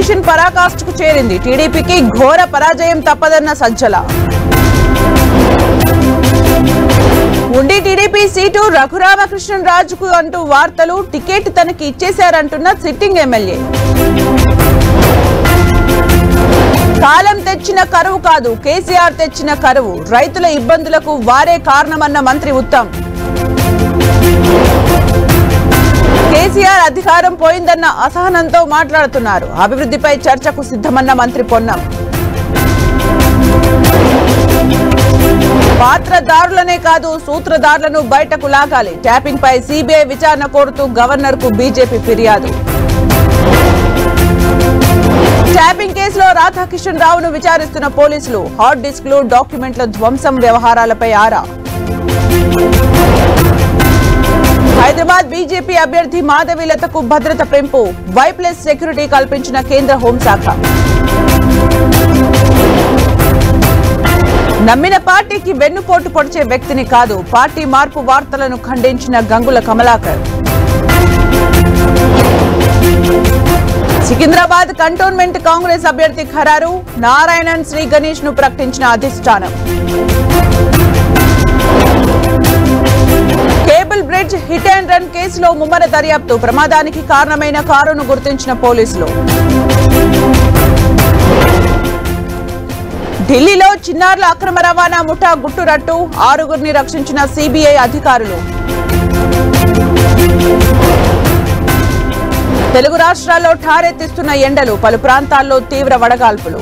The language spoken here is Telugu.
పిటిషన్ పరాకాష్ఠకు చేరింది. టీడీపీకి ఘోర పరాజయం తప్పదన్న సజ్జల. ఉండి టీడీపీ సీటు రఘురామకృష్ణరాజుకు అంటూ వార్తలు. టికెట్ తనకి ఇచ్చేశారంటున్న సిట్టింగ్ ఎమ్మెల్యే. కాలం తెచ్చిన కరువు కాదు, కేసీఆర్ తెచ్చిన కరువు. రైతుల ఇబ్బందులకు వారే కారణమన్న మంత్రి ఉత్తమ్. కేసీఆర్ అధికారం పోయిందన్న అసహనంతో మాట్లాడుతున్నారు. అభివృద్ధిపై చర్చకు సిద్ధమన్న మంత్రి పొన్నం. పాత్రదారులనే కాదు, సూత్రధారులను బయటకు లాగాలి. ట్యాపింగ్ పై సిబిఐ విచారణ కోరుతూ గవర్నర్ కు బీజేపీ ఫిర్యాదు. ట్యాపింగ్ కేసులో రాధాకిషన్ రావును విచారిస్తున్న పోలీసులు. హార్డ్ డిస్క్లు, డాక్యుమెంట్ల ధ్వంసం వ్యవహారాలపై ఆరా. హైదరాబాద్ బీజేపీ అభ్యర్థి మాధవీలతకు భద్రత పెంపు. వైప్లెస్ సెక్యూరిటీ కల్పించిన కేంద్ర హోంశాఖ. నమ్మిన పార్టీకి వెన్నుపోటు పొడిచే వ్యక్తిని కాదు, పార్టీ మార్పు వార్తలను ఖండించిన గంగుల కమలాకర్. సికింద్రాబాద్ కంటోన్మెంట్ కాంగ్రెస్ అభ్యర్థి ఖరారు. నారాయణన్ శ్రీ గణేష్ ను ప్రకటించిన అధిష్టానం. Cable bridge hit and run కేసులో ముమ్మర దర్యాప్తు. ప్రమాదానికి కారణమైన కారును గుర్తించిన పోలీసులు. ఢిల్లీలో చిన్నారుల అక్రమ రవాణా ముఠా గుట్టురట్టు. 6గురిని రక్షించిన సిబిఐ అధికారులు. తెలుగు రాష్ట్రాల్లో ఠారెత్తిస్తున్న ఎండలు. పలు ప్రాంతాల్లో తీవ్ర వడగాల్పులు.